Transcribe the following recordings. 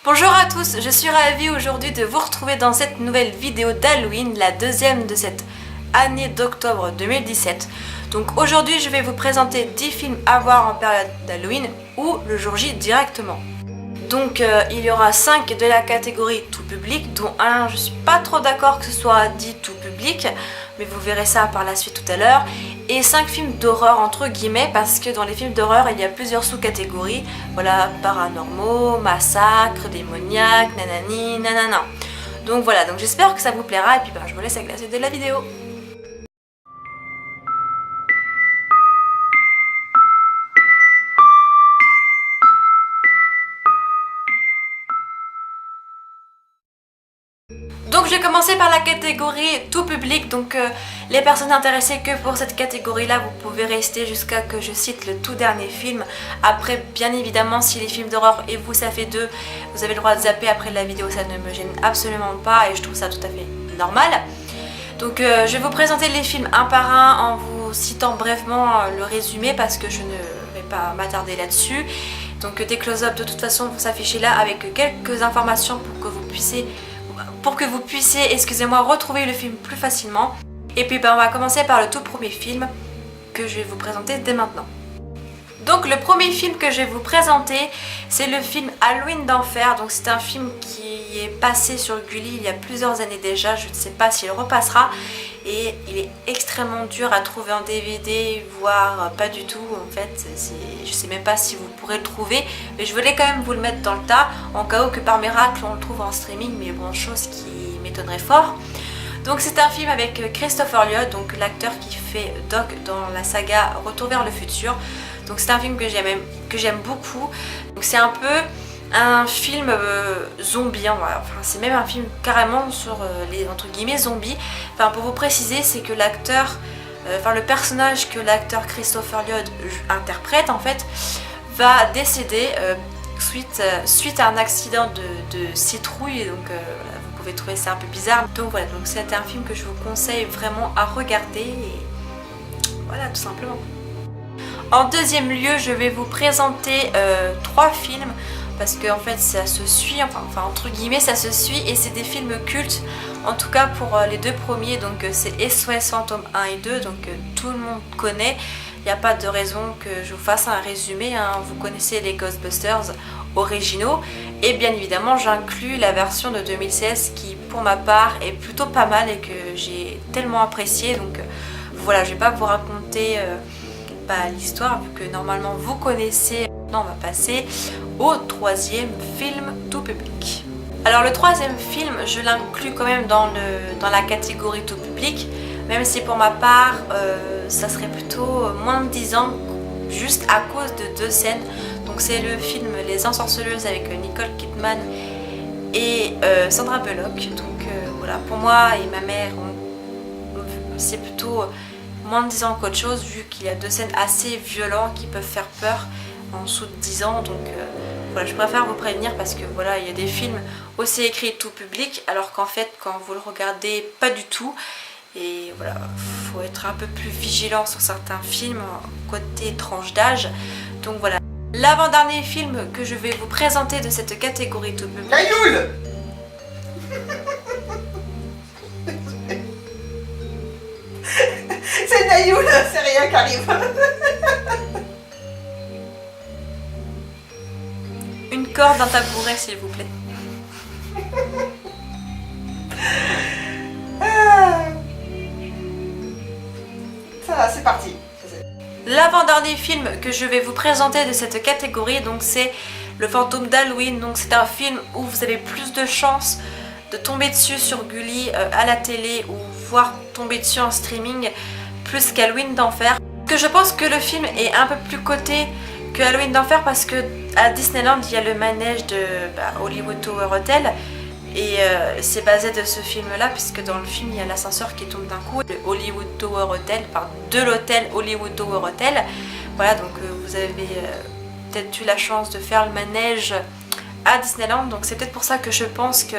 Bonjour à tous, je suis ravie aujourd'hui de vous retrouver dans cette nouvelle vidéo d'Halloween, la deuxième de cette année d'octobre 2017. Donc aujourd'hui je vais vous présenter 10 films à voir en période d'Halloween ou le jour J directement. Donc il y aura 5 de la catégorie tout public, dont un je suis pas trop d'accord que ce soit dit tout public, mais vous verrez ça par la suite tout à l'heure. Et 5 films d'horreur entre guillemets, parce que dans les films d'horreur il y a plusieurs sous-catégories. Voilà, paranormaux, massacres, démoniaques, nanani, nanana. Donc voilà, donc j'espère que ça vous plaira et puis je vous laisse avec la suite de la vidéo. Donc je vais commencer par la catégorie tout public, donc les personnes intéressées que pour cette catégorie là vous pouvez rester jusqu'à que je cite le tout dernier film. Après bien évidemment si les films d'horreur et vous ça fait 2, vous avez le droit de zapper après la vidéo, ça ne me gêne absolument pas et je trouve ça tout à fait normal. Donc je vais vous présenter les films un par un en vous citant brièvement le résumé parce que je ne vais pas m'attarder là-dessus. Donc des close-up de toute façon vont s'afficher là avec quelques informations pour que vous puissiez excusez-moi, retrouver le film plus facilement. Et puis on va commencer par le tout premier film que je vais vous présenter dès maintenant. Donc le premier film que je vais vous présenter, c'est le film Halloween d'enfer. Donc c'est un film qui est passé sur Gulli il y a plusieurs années déjà, je ne sais pas s'il repassera. Et il est extrêmement dur à trouver en DVD, voire pas du tout en fait. Je sais même pas si vous pourrez le trouver, mais je voulais quand même vous le mettre dans le tas, en cas où que par miracle on le trouve en streaming, mais bon, chose qui m'étonnerait fort. Donc c'est un film avec Christopher Lloyd, donc l'acteur qui fait Doc dans la saga Retour vers le futur. Donc c'est un film que j'aime beaucoup. Donc c'est un peu un film zombie, enfin c'est même un film carrément sur les entre guillemets zombies. Enfin pour vous préciser, c'est que l'acteur, le personnage que l'acteur Christopher Lloyd interprète en fait, va décéder suite à un accident de citrouille. Donc vous pouvez trouver ça un peu bizarre. Donc voilà, donc c'est un film que je vous conseille vraiment à regarder. Et voilà, tout simplement. En deuxième lieu, je vais vous présenter 3 films. Parce qu'en fait ça se suit, enfin entre guillemets ça se suit et c'est des films cultes. En tout cas pour les 2 premiers, donc c'est SOS Fantôme 1 et 2, donc tout le monde connaît. Il n'y a pas de raison que je vous fasse un résumé, hein. Vous connaissez les Ghostbusters originaux. Et bien évidemment j'inclus la version de 2016 qui pour ma part est plutôt pas mal et que j'ai tellement apprécié. Donc voilà, je vais pas vous raconter l'histoire vu que normalement vous connaissez. On va passer au troisième film tout public. Alors le troisième film, je l'inclus quand même dans la catégorie tout public, même si pour ma part, ça serait plutôt moins de 10 ans, juste à cause de 2 scènes. Donc c'est le film Les Ensorceleuses avec Nicole Kidman et Sandra Bullock. Donc voilà, pour moi et ma mère, c'est plutôt moins de 10 ans qu'autre chose, vu qu'il y a 2 scènes assez violentes qui peuvent faire peur en dessous de 10 ans, donc voilà, je préfère vous prévenir parce que voilà, il y a des films aussi écrits tout public alors qu'en fait quand vous le regardez pas du tout. Et voilà, faut être un peu plus vigilant sur certains films côté tranche d'âge. Donc voilà, l'avant-dernier film que je vais vous présenter de cette catégorie tout public. Nayoul. C'est Nayoul, c'est rien qui arrive. Une corde d'un tabouret s'il vous plaît. Ça va, c'est parti. L'avant-dernier film que je vais vous présenter de cette catégorie, donc c'est Le Fantôme d'Halloween. Donc c'est un film où vous avez plus de chances de tomber dessus sur Gulli à la télé ou voir tomber dessus en streaming plus qu'Halloween d'enfer. Que je pense que le film est un peu plus coté que Halloween d'enfer parce que à Disneyland il y a le manège de Hollywood Tower Hotel et c'est basé de ce film là puisque dans le film il y a l'ascenseur qui tombe d'un coup de Hollywood Tower Hotel, de l'hôtel Hollywood Tower Hotel. Voilà, donc vous avez peut-être eu la chance de faire le manège à Disneyland, donc c'est peut-être pour ça que je pense que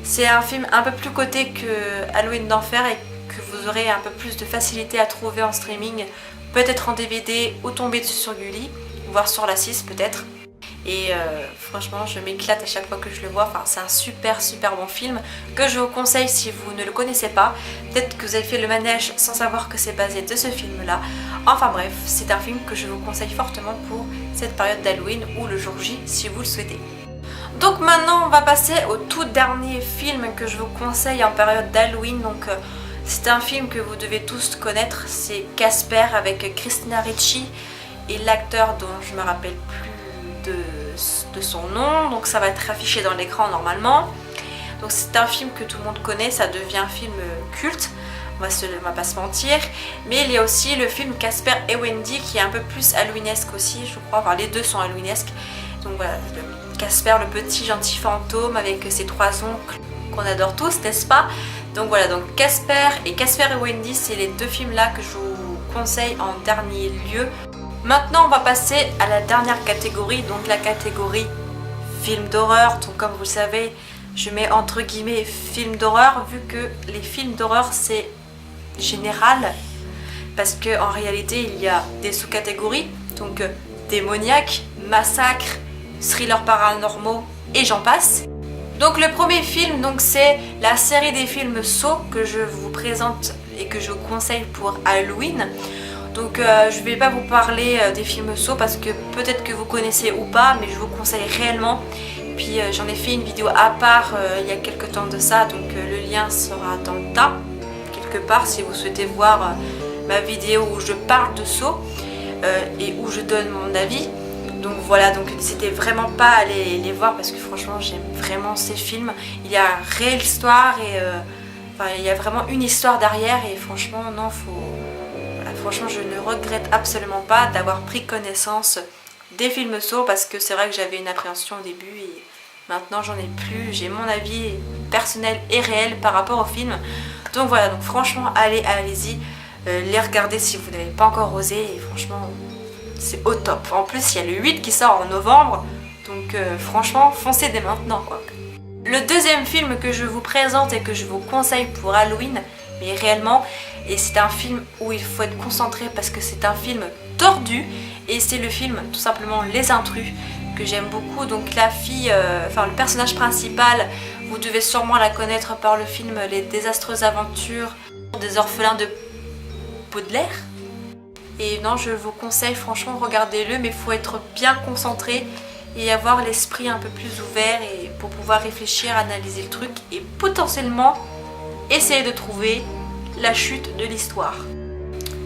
c'est un film un peu plus coté que Halloween d'enfer et que vous aurez un peu plus de facilité à trouver en streaming, peut-être en DVD ou tomber dessus sur Gulli, voire sur la 6 peut-être. Et franchement je m'éclate à chaque fois que je le vois. Enfin, c'est un super bon film que je vous conseille si vous ne le connaissez pas. Peut-être que vous avez fait le manège sans savoir que c'est basé de ce film là. Enfin bref, c'est un film que je vous conseille fortement pour cette période d'Halloween ou le jour J si vous le souhaitez. Donc maintenant on va passer au tout dernier film que je vous conseille en période d'Halloween. Donc c'est un film que vous devez tous connaître, c'est Casper avec Christina Ricci et l'acteur dont je me rappelle plus de son nom. Donc ça va être affiché dans l'écran normalement. Donc c'est un film que tout le monde connaît, ça devient un film culte, on va pas se mentir. Mais il y a aussi le film Casper et Wendy qui est un peu plus halloweenesque aussi, je crois, enfin les deux sont halloweenesques. Donc voilà, Casper, le petit gentil fantôme avec ses 3 oncles qu'on adore tous, n'est-ce pas? Donc voilà, donc Casper et Wendy, c'est les 2 films là que je vous conseille en dernier lieu. Maintenant on va passer à la dernière catégorie, donc la catégorie film d'horreur. Donc comme vous le savez, je mets entre guillemets film d'horreur vu que les films d'horreur c'est général, parce que en réalité il y a des sous-catégories, donc démoniaque, massacre, thrillers paranormaux et j'en passe. Donc le premier film, donc c'est la série des films Saw que je vous présente et que je vous conseille pour Halloween. Donc je vais pas vous parler des films Saw parce que peut-être que vous connaissez ou pas, mais je vous conseille réellement. Puis j'en ai fait une vidéo à part il y a quelques temps de ça, donc le lien sera dans le tas quelque part si vous souhaitez voir ma vidéo où je parle de Saw et où je donne mon avis. Donc voilà, donc n'hésitez vraiment pas à aller les voir parce que franchement j'aime vraiment ces films. Il y a une réelle histoire et enfin, il y a vraiment une histoire derrière et franchement non, franchement je ne regrette absolument pas d'avoir pris connaissance des films Saw parce que c'est vrai que j'avais une appréhension au début et maintenant j'en ai plus. J'ai mon avis personnel et réel par rapport au film. Donc voilà, donc franchement allez-y, les regarder si vous n'avez pas encore osé et franchement c'est au top. En plus il y a le 8 qui sort en novembre, donc franchement foncez dès maintenant quoi. Le deuxième film que je vous présente et que je vous conseille pour Halloween, mais réellement, et c'est un film où il faut être concentré parce que c'est un film tordu et c'est le film tout simplement Les Intrus que j'aime beaucoup. Donc la fille, enfin le personnage principal, vous devez sûrement la connaître par le film Les désastreuses aventures des orphelins de Baudelaire. Et non, je vous conseille franchement, regardez-le, mais il faut être bien concentré et avoir l'esprit un peu plus ouvert et pour pouvoir réfléchir, analyser le truc et potentiellement essayer de trouver la chute de l'histoire.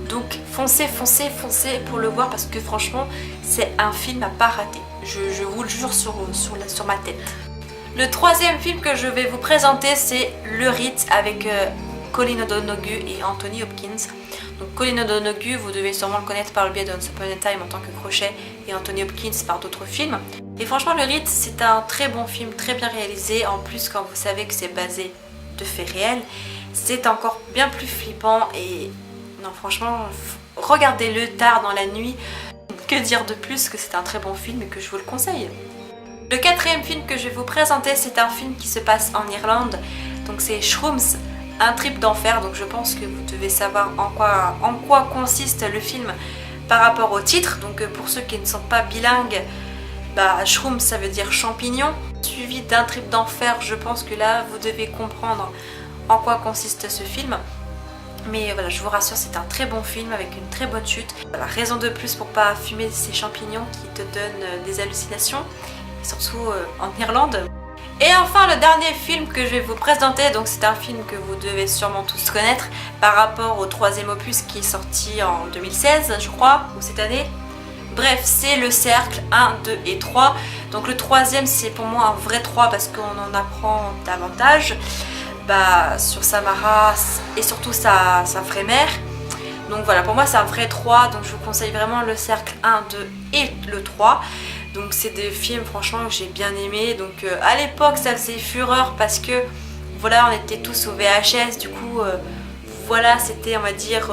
Donc foncez pour le voir parce que franchement c'est un film à pas rater. Je vous le jure sur ma tête. Le troisième film que je vais vous présenter c'est Le Rite avec Colin O'Donoghue et Anthony Hopkins. Donc Colin O'Donoghue, vous devez sûrement le connaître par le biais d'Once Upon a Time en tant que Crochet et Anthony Hopkins par d'autres films. Et franchement Le Rite c'est un très bon film, très bien réalisé. En plus quand vous savez que c'est basé de faits réels, c'est encore bien plus flippant et non franchement regardez-le tard dans la nuit. Que dire de plus que c'est un très bon film et que je vous le conseille. Le quatrième film que je vais vous présenter c'est un film qui se passe en Irlande. Donc c'est Shrooms, un trip d'enfer. Donc je pense que vous devez savoir en quoi consiste le film par rapport au titre. Donc pour ceux qui ne sont pas bilingues, Shrooms ça veut dire champignon. Suivi d'un trip d'enfer, je pense que là vous devez comprendre en quoi consiste ce film. Mais voilà, je vous rassure, c'est un très bon film avec une très bonne chute. Voilà, raison de plus pour pas fumer ces champignons qui te donnent des hallucinations, surtout en Irlande. Et enfin le dernier film que je vais vous présenter, donc c'est un film que vous devez sûrement tous connaître par rapport au troisième opus qui est sorti en 2016 je crois, ou cette année. Bref, c'est Le Cercle 1, 2 et 3. Donc le troisième c'est pour moi un vrai 3 parce qu'on en apprend davantage sur Samara et surtout sa vraie mère. Donc voilà, pour moi c'est un vrai 3, donc je vous conseille vraiment Le Cercle 1, 2 et le 3. Donc c'est des films franchement que j'ai bien aimé. Donc à l'époque ça faisait fureur parce que voilà, on était tous au VHS, du coup voilà, c'était on va dire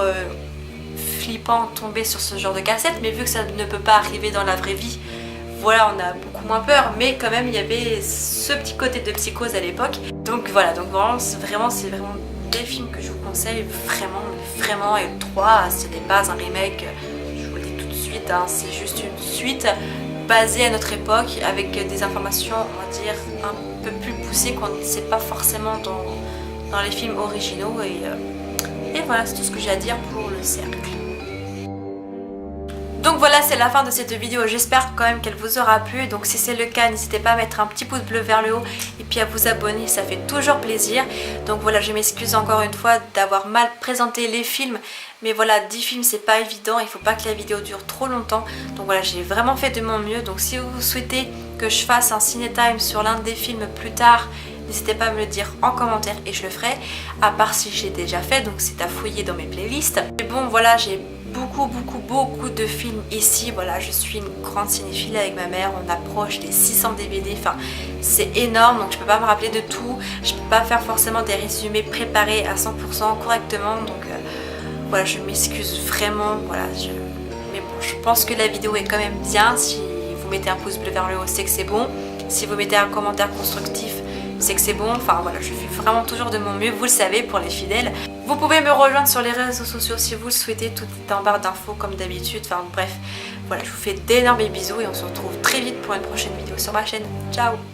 flippant de tomber sur ce genre de cassette, mais vu que ça ne peut pas arriver dans la vraie vie, voilà, on a beaucoup moins peur, mais quand même il y avait ce petit côté de psychose à l'époque. Donc voilà, donc vraiment c'est vraiment des films que je vous conseille vraiment. Et le 3 ce n'est pas un remake, je vous le dis tout de suite, hein, c'est juste une suite basé à notre époque avec des informations, on va dire, un peu plus poussées qu'on ne sait pas forcément dans les films originaux. Et voilà, c'est tout ce que j'ai à dire pour le cercle. Donc voilà, c'est la fin de cette vidéo, j'espère quand même qu'elle vous aura plu. Donc si c'est le cas, n'hésitez pas à mettre un petit pouce bleu vers le haut et puis à vous abonner, ça fait toujours plaisir. Donc voilà, je m'excuse encore une fois d'avoir mal présenté les films. Mais voilà, 10 films c'est pas évident, il faut pas que la vidéo dure trop longtemps. Donc voilà, j'ai vraiment fait de mon mieux. Donc si vous souhaitez que je fasse un ciné time sur l'un des films plus tard, n'hésitez pas à me le dire en commentaire et je le ferai. À part si j'ai déjà fait, donc c'est à fouiller dans mes playlists. Mais bon voilà, j'ai beaucoup de films ici. Voilà, je suis une grande cinéphile avec ma mère, on approche des 600 DVD, enfin c'est énorme, donc je peux pas me rappeler de tout, je peux pas faire forcément des résumés préparés à 100% correctement, donc voilà, je m'excuse vraiment, voilà, mais bon, je pense que la vidéo est quand même bien. Si vous mettez un pouce bleu vers le haut, c'est que c'est bon, si vous mettez un commentaire constructif, c'est que c'est bon. Enfin voilà, je fais vraiment toujours de mon mieux, vous le savez, pour les fidèles. Vous pouvez me rejoindre sur les réseaux sociaux si vous le souhaitez, tout est en barre d'infos comme d'habitude. Enfin bref, voilà, je vous fais d'énormes bisous et on se retrouve très vite pour une prochaine vidéo sur ma chaîne. Ciao!